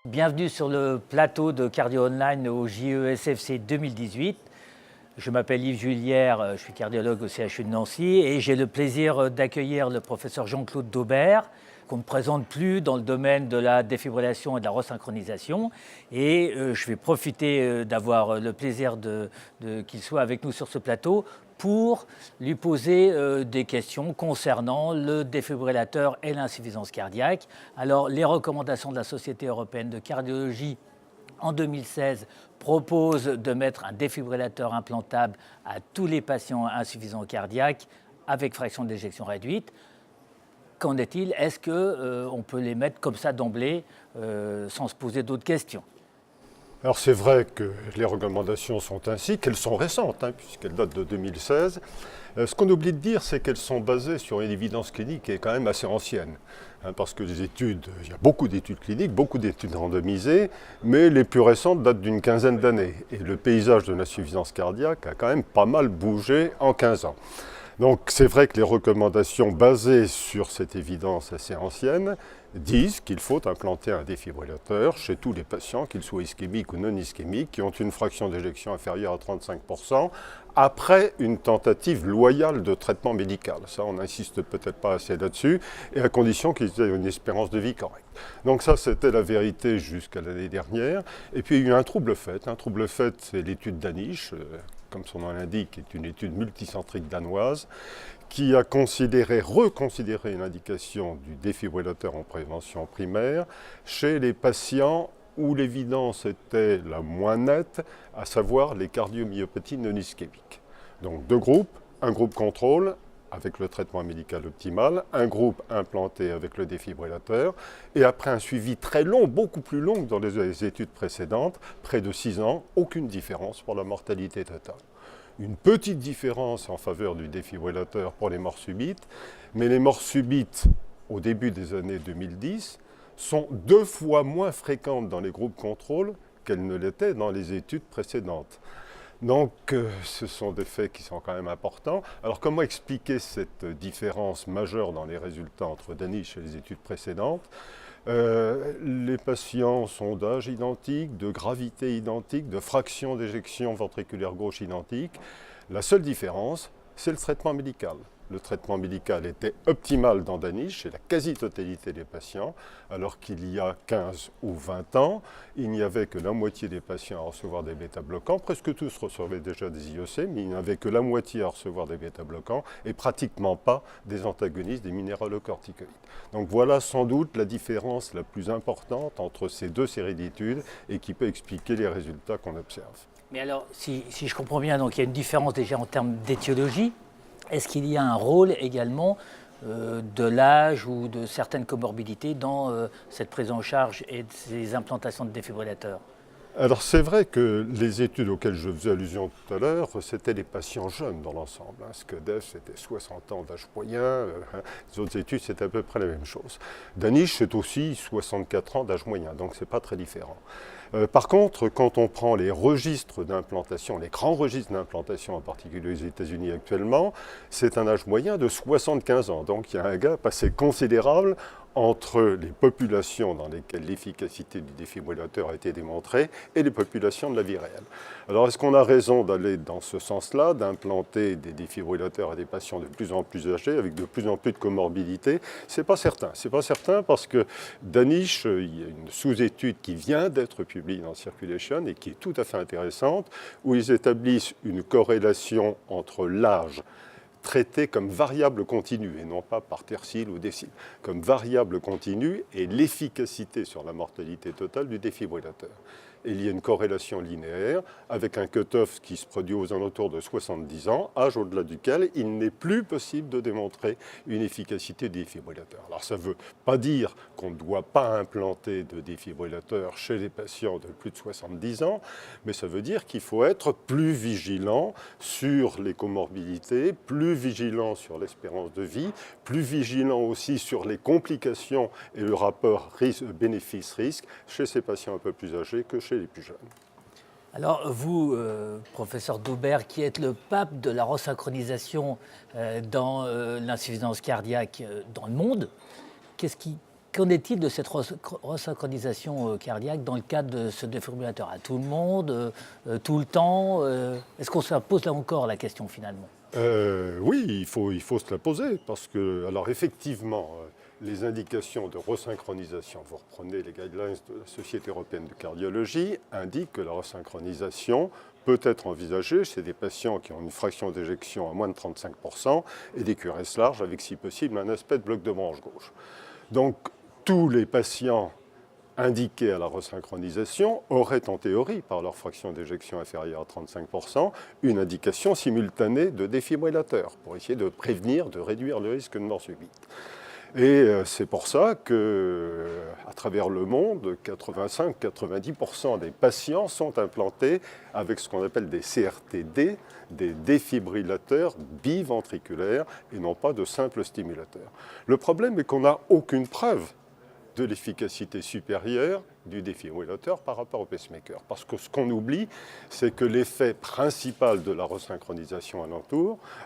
Bienvenue sur le plateau de Cardio Online au JESFC 2018. Je m'appelle Yves Julière, je suis cardiologue au CHU de Nancy et j'ai le plaisir d'accueillir le professeur Jean-Claude Daubert, qu'on ne présente plus dans le domaine de la défibrillation et de la resynchronisation. Et je vais profiter d'avoir le plaisir qu'il soit avec nous sur ce plateau pour lui poser des questions concernant le défibrillateur et l'insuffisance cardiaque. Alors, les recommandations de la Société européenne de cardiologie en 2016 proposent de mettre un défibrillateur implantable à tous les patients insuffisants cardiaques avec fraction d'éjection réduite. Qu'en est-il? Est-ce qu'on peut les mettre comme ça d'emblée sans se poser d'autres questions? Alors c'est vrai que les recommandations sont ainsi, qu'elles sont récentes, puisqu'elles datent de 2016. Ce qu'on oublie de dire, c'est qu'elles sont basées sur une évidence clinique qui est quand même assez ancienne. Parce que les études, il y a beaucoup d'études cliniques, beaucoup d'études randomisées, mais les plus récentes datent d'une quinzaine d'années. Et le paysage de l'insuffisance cardiaque a quand même pas mal bougé en 15 ans. Donc c'est vrai que les recommandations basées sur cette évidence assez ancienne disent qu'il faut implanter un défibrillateur chez tous les patients, qu'ils soient ischémiques ou non ischémiques, qui ont une fraction d'éjection inférieure à 35%, après une tentative loyale de traitement médical. Ça, on n'insiste peut-être pas assez là-dessus, et à condition qu'ils aient une espérance de vie correcte. Donc ça, c'était la vérité jusqu'à l'année dernière. Et puis il y a eu un trouble fait. Un trouble fait, c'est l'étude Danish, comme son nom l'indique, est une étude multicentrique danoise, qui a reconsidéré l'indication du défibrillateur en prévention primaire chez les patients où l'évidence était la moins nette, à savoir les cardiomyopathies non ischémiques. Donc deux groupes, un groupe contrôle avec le traitement médical optimal, un groupe implanté avec le défibrillateur, et après un suivi très long, beaucoup plus long que dans les études précédentes, près de 6 ans, aucune différence pour la mortalité totale. Une petite différence en faveur du défibrillateur pour les morts subites, mais les morts subites au début des années 2010 sont 2 fois moins fréquentes dans les groupes contrôle qu'elles ne l'étaient dans les études précédentes. Donc ce sont des faits qui sont quand même importants. Alors comment expliquer cette différence majeure dans les résultats entre Danish et les études précédentes? Les patients sont d'âge identique, de gravité identique, de fraction d'éjection ventriculaire gauche identique. La seule différence, c'est le traitement médical. Le traitement médical était optimal dans Danish chez la quasi-totalité des patients, alors qu'il y a 15 ou 20 ans, il n'y avait que la moitié des patients à recevoir des bêta-bloquants. Presque tous recevaient déjà des IEC, mais il n'y avait que la moitié à recevoir des bêta-bloquants et pratiquement pas des antagonistes des minéralocorticoïdes. Donc voilà sans doute la différence la plus importante entre ces deux séries d'études et qui peut expliquer les résultats qu'on observe. Mais alors, si je comprends bien, donc il y a une différence déjà en termes d'étiologie. Est-ce qu'il y a un rôle également de l'âge ou de certaines comorbidités dans cette prise en charge et ces implantations de défibrillateurs? Alors c'est vrai que les études auxquelles je faisais allusion tout à l'heure, c'était les patients jeunes dans l'ensemble. SCODEF, c'était 60 ans d'âge moyen, les autres études, c'était à peu près la même chose. Danish, c'est aussi 64 ans d'âge moyen, donc c'est pas très différent. Par contre, quand on prend les registres d'implantation, les grands registres d'implantation, en particulier aux États-Unis actuellement, c'est un âge moyen de 75 ans. Donc il y a un gap assez considérable entre les populations dans lesquelles l'efficacité du défibrillateur a été démontrée et les populations de la vie réelle. Alors est-ce qu'on a raison d'aller dans ce sens-là, d'implanter des défibrillateurs à des patients de plus en plus âgés, avec de plus en plus de comorbidités? C'est pas certain. C'est pas certain parce que Danish, il y a une sous-étude qui vient d'être publiée dans Circulation et qui est tout à fait intéressante, où ils établissent une corrélation entre l'âge traité comme variable continue et non pas par tercile ou décile, comme variable continue et l'efficacité sur la mortalité totale du défibrillateur. Et il y a une corrélation linéaire avec un cut-off qui se produit aux alentours de 70 ans, âge au-delà duquel il n'est plus possible de démontrer une efficacité du défibrillateur. Alors ça ne veut pas dire qu'on ne doit pas implanter de défibrillateur chez les patients de plus de 70 ans, mais ça veut dire qu'il faut être plus vigilant sur les comorbidités, plus vigilant sur l'espérance de vie, plus vigilant aussi sur les complications et le rapport bénéfice-risque chez ces patients un peu plus âgés que chez les plus jeunes. Alors vous, professeur Daubert, qui êtes le pape de la resynchronisation dans l'insuffisance cardiaque dans le monde, qu'est-ce qui qu'en est-il de cette resynchronisation cardiaque dans le cadre de ce défibrillateur? À tout le monde, tout le temps? Est-ce qu'on se pose là encore la question finalement? Oui, il faut se la poser parce que, alors effectivement, les indications de resynchronisation, vous reprenez les guidelines de la Société européenne de cardiologie, indiquent que la resynchronisation peut être envisagée chez des patients qui ont une fraction d'éjection à moins de 35% et des QRS larges avec, si possible, un aspect de bloc de branche gauche. Donc, tous les patients indiqués à la resynchronisation auraient en théorie, par leur fraction d'éjection inférieure à 35%, une indication simultanée de défibrillateur pour essayer de prévenir, de réduire le risque de mort subite. Et c'est pour ça qu'à travers le monde, 85-90% des patients sont implantés avec ce qu'on appelle des CRTD, des défibrillateurs biventriculaires et non pas de simples stimulateurs. Le problème est qu'on n'a aucune preuve de l'efficacité supérieure du défibrillateur par rapport au pacemaker. Parce que ce qu'on oublie, c'est que l'effet principal de la resynchronisation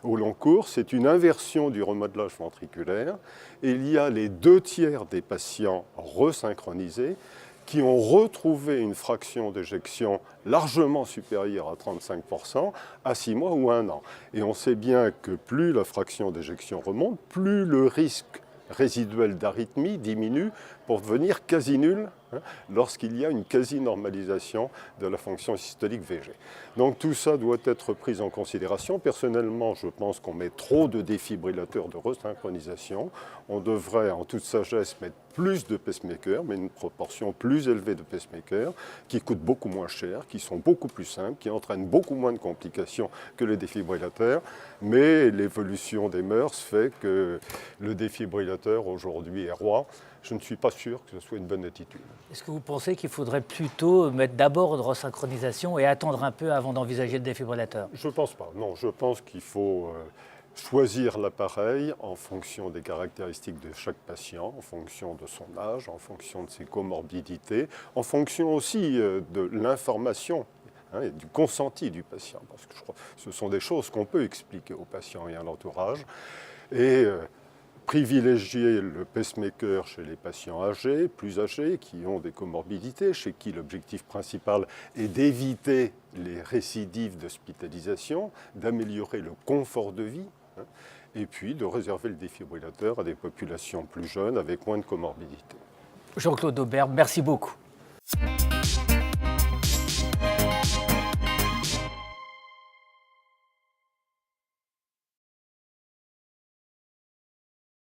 au long cours, c'est une inversion du remodelage ventriculaire. Et il y a les 2/3 des patients resynchronisés qui ont retrouvé une fraction d'éjection largement supérieure à 35% à 6 mois ou 1 an. Et on sait bien que plus la fraction d'éjection remonte, plus le risque résiduel d'arythmie diminue pour devenir quasi nul lorsqu'il y a une quasi-normalisation de la fonction systolique VG. Donc tout ça doit être pris en considération. Personnellement, je pense qu'on met trop de défibrillateurs de resynchronisation. On devrait, en toute sagesse, mettre plus de pacemakers, mais une proportion plus élevée de pacemakers, qui coûtent beaucoup moins cher, qui sont beaucoup plus simples, qui entraînent beaucoup moins de complications que les défibrillateurs. Mais l'évolution des mœurs fait que le défibrillateur aujourd'hui est roi. Je ne suis pas sûr que ce soit une bonne attitude. Est-ce que vous pensez qu'il faudrait plutôt mettre d'abord une resynchronisation et attendre un peu avant d'envisager le défibrillateur? Je ne pense pas. Non, je pense qu'il faut choisir l'appareil en fonction des caractéristiques de chaque patient, en fonction de son âge, en fonction de ses comorbidités, en fonction aussi de l'information et du consenti du patient. Parce que je crois que ce sont des choses qu'on peut expliquer aux patients et à l'entourage. Et privilégier le pacemaker chez les patients âgés, plus âgés, qui ont des comorbidités, chez qui l'objectif principal est d'éviter les récidives d'hospitalisation, d'améliorer le confort de vie, et puis de réserver le défibrillateur à des populations plus jeunes avec moins de comorbidités. Jean-Claude Aubert, merci beaucoup.